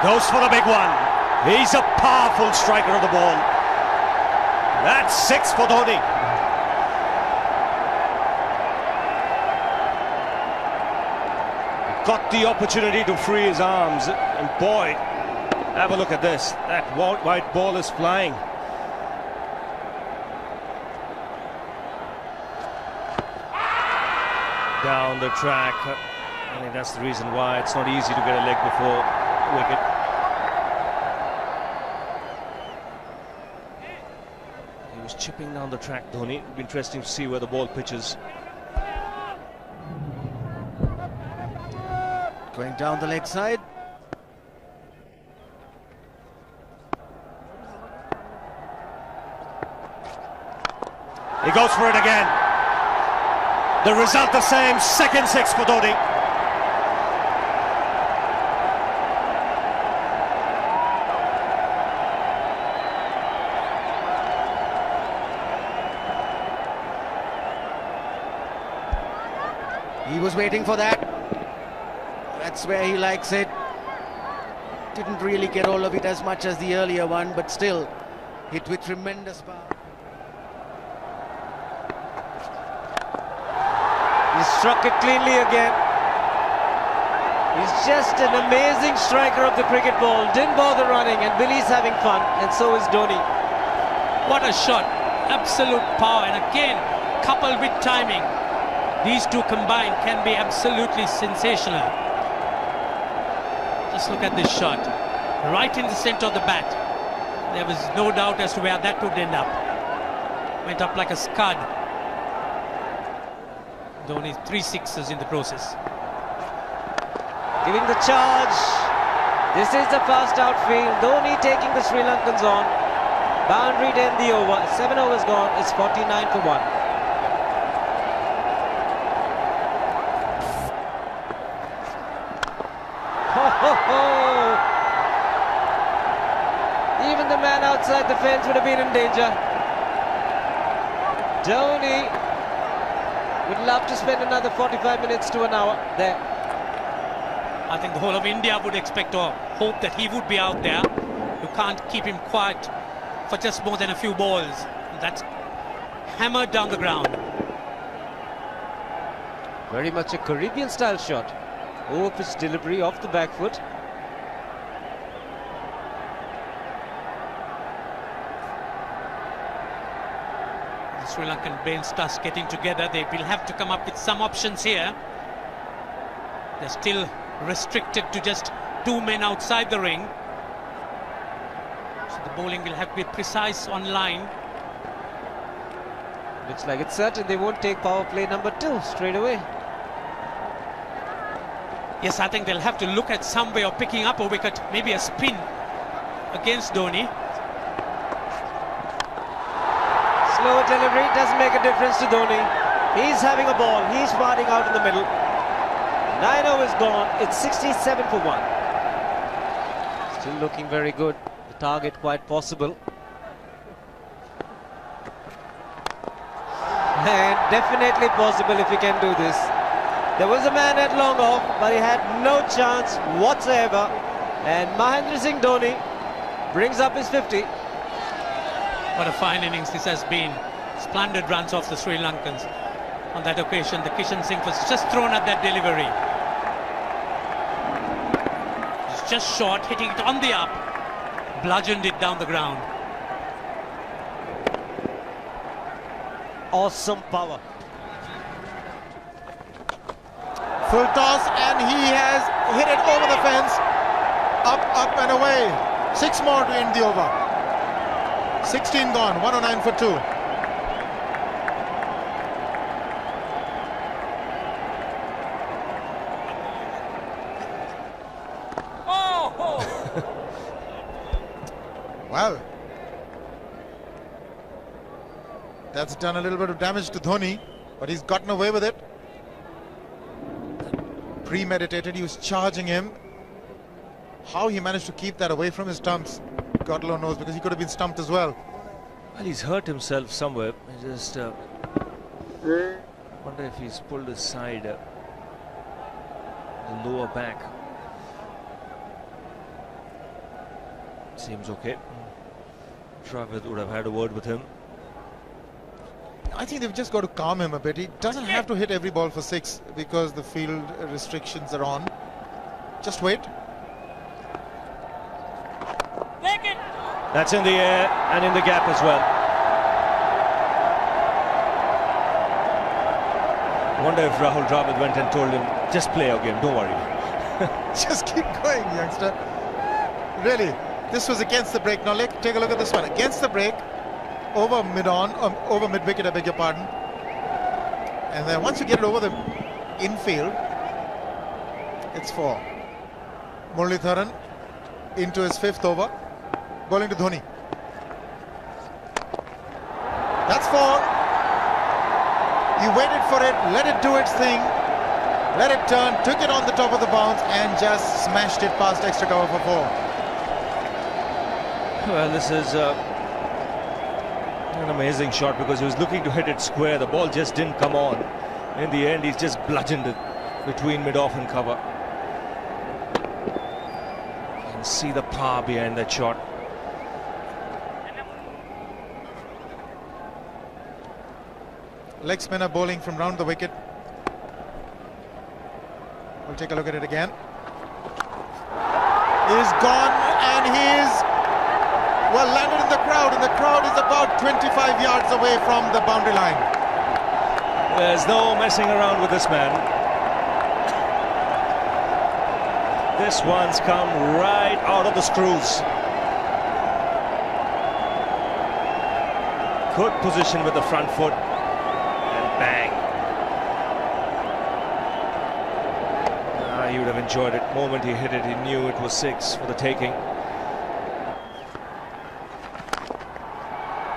Goes for the big one. He's a powerful striker of the ball. That's 6 for Dhoni. Got the opportunity to free his arms, and boy, have a look at this. That white ball is flying. Down the track. I think that's the reason why it's not easy to get a leg before wicket. He was chipping down the track, Dhoni. It'll be interesting to see where the ball pitches. Going down the leg side. He goes for it again. The result the same, second 6 for Dhoni. He was waiting for that. That's where he likes it. Didn't really get all of it as much as the earlier one, but still hit with tremendous power. He struck it cleanly again. He's just an amazing striker of the cricket ball. Didn't bother running, and Billy's having fun, and so is Dhoni. What a shot. Absolute power, and again, coupled with timing. These two combined can be absolutely sensational. Just look at this shot. Right in the center of the bat. There was no doubt as to where that would end up. Went up like a scud. Dhoni 3 sixes in the process. Giving the charge. This is the fast outfield. Dhoni taking the Sri Lankans on. Boundary to end the over. 7 overs gone. It's 49 for 1. Even the man outside the fence would have been in danger. Dhoni would love to spend another 45 minutes to an hour there. I think the whole of India would expect or hope that he would be out there. You can't keep him quiet for just more than a few balls. That's hammered down the ground. Very much a Caribbean style shot. Over-pitch delivery off the back foot. The Sri Lankan bench starts getting together. They will have to come up with some options here. They're still restricted to just 2 men outside the ring. So the bowling will have to be precise on line. Looks like it's certain they won't take power play number 2 straight away. Yes, I think they'll have to look at some way of picking up a wicket, maybe a spin against Dhoni. Slower delivery doesn't make a difference to Dhoni. He's having a ball, he's fighting out in the middle. 9 overs gone, it's 67 for 1. Still looking very good, the target quite possible. And definitely possible if he can do this. There was a man at long off, but he had no chance whatsoever. And Mahendra Singh Dhoni brings up his 50. What a fine innings this has been. Splendid runs off the Sri Lankans. On that occasion, the Kishan Singh was just thrown at that delivery. It's just short, hitting it on the up. Bludgeoned it down the ground. Awesome power. Full toss, and he has hit it over the fence. Up and away. 6 more to end the over. 16 gone, 109 for 2. Well, that's done a little bit of damage to Dhoni, but he's gotten away with it. Premeditated, he was charging him. How he managed to keep that away from his stumps, God alone knows, because he could have been stumped as well. Well, he's hurt himself somewhere. I just wonder if he's pulled aside the lower back. seems okay. Dravid would have had a word with him. I think they've just got to calm him a bit. He doesn't have to hit every ball for 6 because the field restrictions are on. Just wait. That's in the air and in the gap as well. I wonder if Rahul Dravid went and told him, just play your game, don't worry. Just keep going, youngster. Really, this was against the break. Now take a look at this one. Against the break, over mid-wicket, I beg your pardon. And then once you get it over the infield, it's 4. Muralitharan into his 5th over, bowling to Dhoni. That's 4. He waited for it, let it do its thing, let it turn, took it on the top of the bounce and just smashed it past extra cover for 4. Well, this is an amazing shot because he was looking to hit it square. The ball just didn't come on. In the end, he's just bludgeoned it between mid-off and cover. You can see the power behind that shot. Leg spinner bowling from round the wicket. We'll take a look at it again. He's gone and he's well landed in the crowd, and the crowd is about 25 yards away from the boundary line. There's no messing around with this man. This one's come right out of the screws. Good position with the front foot. And bang. He would have enjoyed it. The moment he hit it, he knew it was 6 for the taking.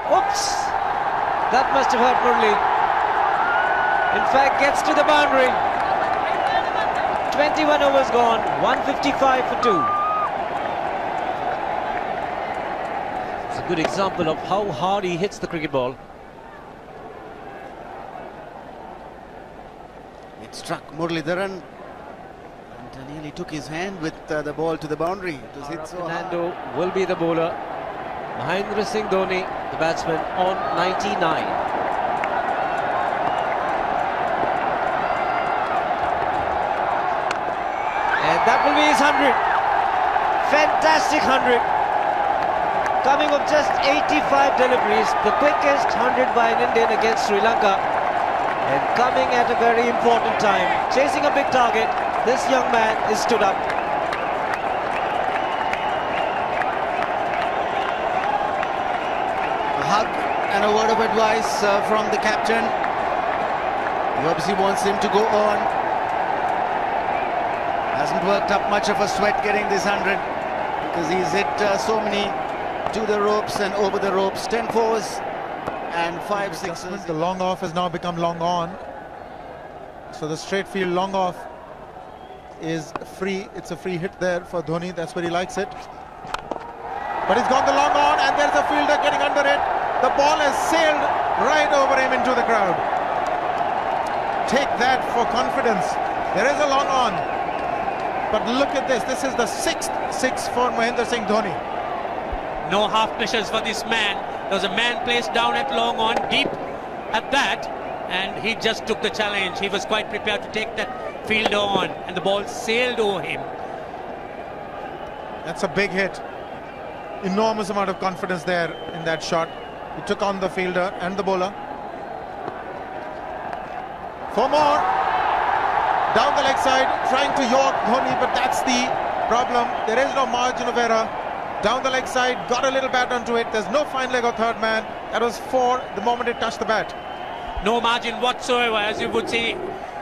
Oops! That must have hurt Murli. In fact, gets to the boundary. 21 overs gone, 155 for 2. It's a good example of how hard he hits the cricket ball. It struck Muralitharan and nearly took his hand with the ball to the boundary. It was hit so hard. Fernando will be the bowler. Mahendra Singh Dhoni, the batsman, on 99. And that will be his 100. Fantastic 100. Coming of just 85 deliveries, the quickest 100 by an Indian against Sri Lanka. And coming at a very important time. Chasing a big target, this young man is stood up. A hug and a word of advice from the captain. He obviously wants him to go on. Hasn't worked up much of a sweat getting this 100 because he's hit so many to the ropes and over the ropes. 10 fours and 5 sixes. The long off has now become long on. So the straight field long off is free. It's a free hit there for Dhoni. That's where he likes it. But he's gone the long on and there's a fielder getting under it. The ball has sailed right over him into the crowd. Take that for confidence. There is a long on. But look at this. This is the 6th 6 for Mahendra Singh Dhoni. No half measures for this man. There was a man placed down at long on, deep at that, and he just took the challenge. He was quite prepared to take that fielder on, and the ball sailed over him. That's a big hit. Enormous amount of confidence there in that shot. He took on the fielder and the bowler. 4 more. Down the leg side, trying to york Dhoni, but that's the problem. There is no margin of error. Down the leg side, got a little bat onto it. There's no fine leg or third man. That was 4 the moment it touched the bat. No margin whatsoever, as you would see.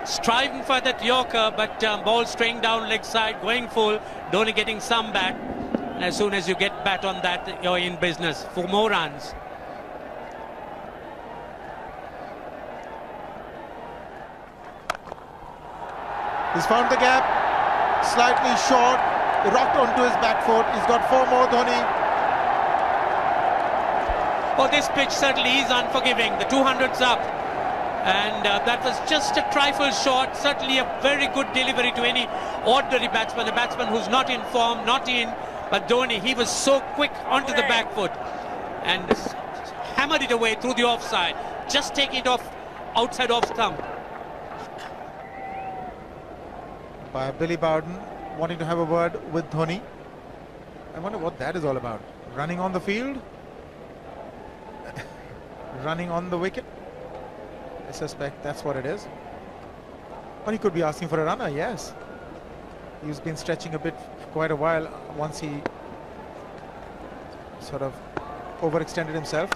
Striving for that yorker, but ball straying down leg side, going full. Dhoni getting some bat. As soon as you get bat on that, you're in business for more runs. He's found the gap, slightly short, rocked onto his back foot. He's got 4 more, Dhoni. Oh, this pitch certainly is unforgiving. The 200's up. And that was just a trifle short. Certainly a very good delivery to any ordinary batsman. A batsman who's not in form, not in But Dhoni, he was so quick onto the back foot and hammered it away through the offside. Just taking it off outside off stump. By Billy Bowden wanting to have a word with Dhoni. I wonder what that is all about. Running on the field? Running on the wicket? I suspect that's what it is. Or he could be asking for a runner, yes. He's been stretching a bit for quite a while once he sort of overextended himself.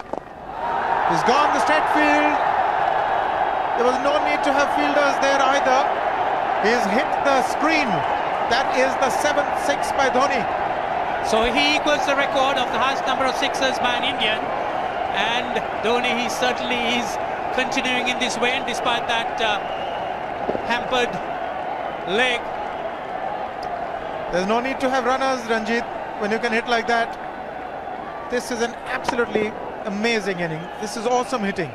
He's gone the straight field. There was no need to have fielders there either. He's hit the screen. That is the 7th six by Dhoni. So he equals the record of the highest number of sixes by an Indian. And Dhoni, he certainly is continuing in this way, and despite that hampered leg. There's no need to have runners, Ranjit, when you can hit like that. This is an absolutely amazing inning. This is awesome hitting.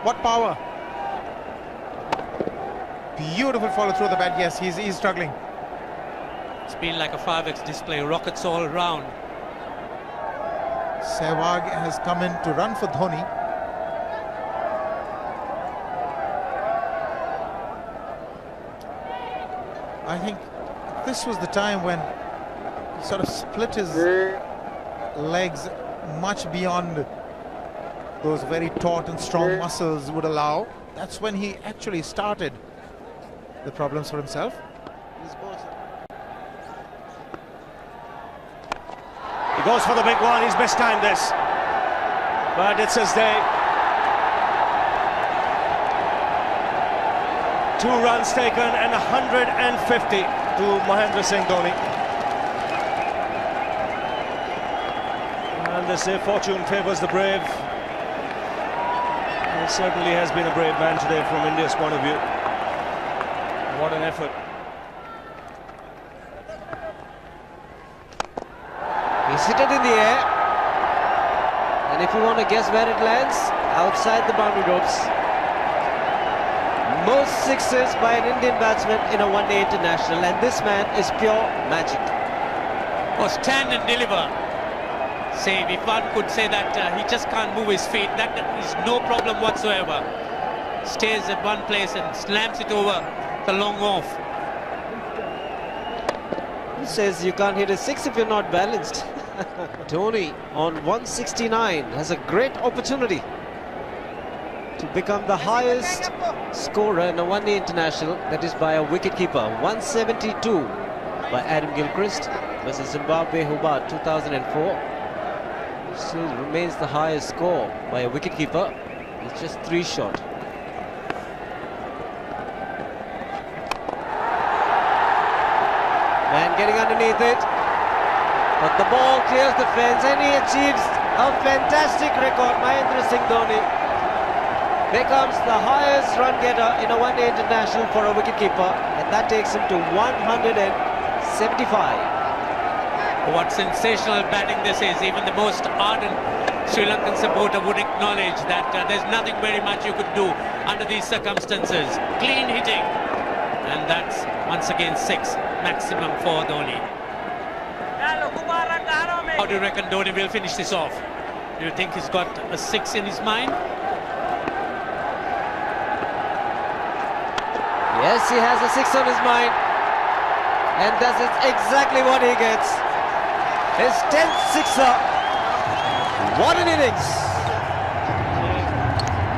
What power. Beautiful follow through the bat. Yes, he's struggling. It's been like a 5x display, rockets all around. Sehwag has come in to run for Dhoni. I think this was the time when he sort of split his legs much beyond those very taut and strong muscles would allow. That's when he actually started the problems for himself. He goes for the big one. He's mistimed this, but it's his day. 2 runs taken and 150 to Mahendra Singh Dhoni. And they say fortune favours the brave. He certainly has been a brave man today from India's point of view. What an effort. He's hit it in the air. And if you want to guess where it lands, outside the boundary ropes. Most sixes by an Indian batsman in a one-day international, and this man is pure magic. Or stand and deliver. Say, if one could say that he just can't move his feet, that is no problem whatsoever. Stays at one place and slams it over the long off. Who says you can't hit a six if you're not balanced? Dhoni on 169 has a great opportunity to become the highest scorer in a one-day international, that is by a wicket-keeper. 172 by Adam Gilchrist versus Zimbabwe Hobart 2004. Still remains the highest score by a wicket-keeper. It's just 3 short. Man getting underneath it, but the ball clears the fence and he achieves a fantastic record. Mahendra Singh Dhoni becomes the highest run getter in a one-day international for a wicketkeeper, and that takes him to 175. What sensational batting this is. Even the most ardent Sri Lankan supporter would acknowledge that there's nothing very much you could do under these circumstances. Clean hitting, and that's once again 6 maximum for Dhoni. How do you reckon Dhoni will finish this off? Do you think he's got a 6 in his mind? Yes, he has a 6 on his mind, and that's exactly what he gets. His 10th sixer. What an innings!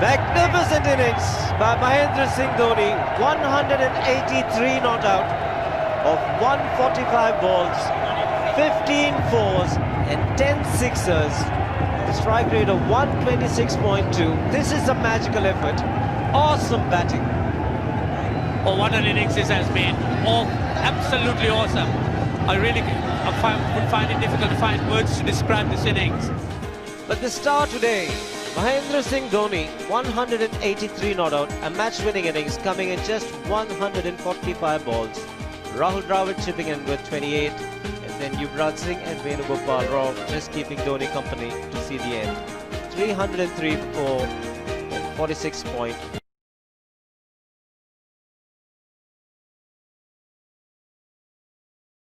Magnificent innings by Mahendra Singh Dhoni. 183 not out of 145 balls, 15 fours and 10 sixers. Strike rate of 126.2. This is a magical effort. Awesome batting. Oh, what an innings this has been. Oh, absolutely awesome. I really would find it difficult to find words to describe this innings. But the star today, Mahendra Singh Dhoni, 183 not out, a match-winning innings coming in just 145 balls. Rahul Dravid chipping in with 28, and then Yuvraj Singh and Venugopal Rao just keeping Dhoni company to see the end. 303 for 46 point.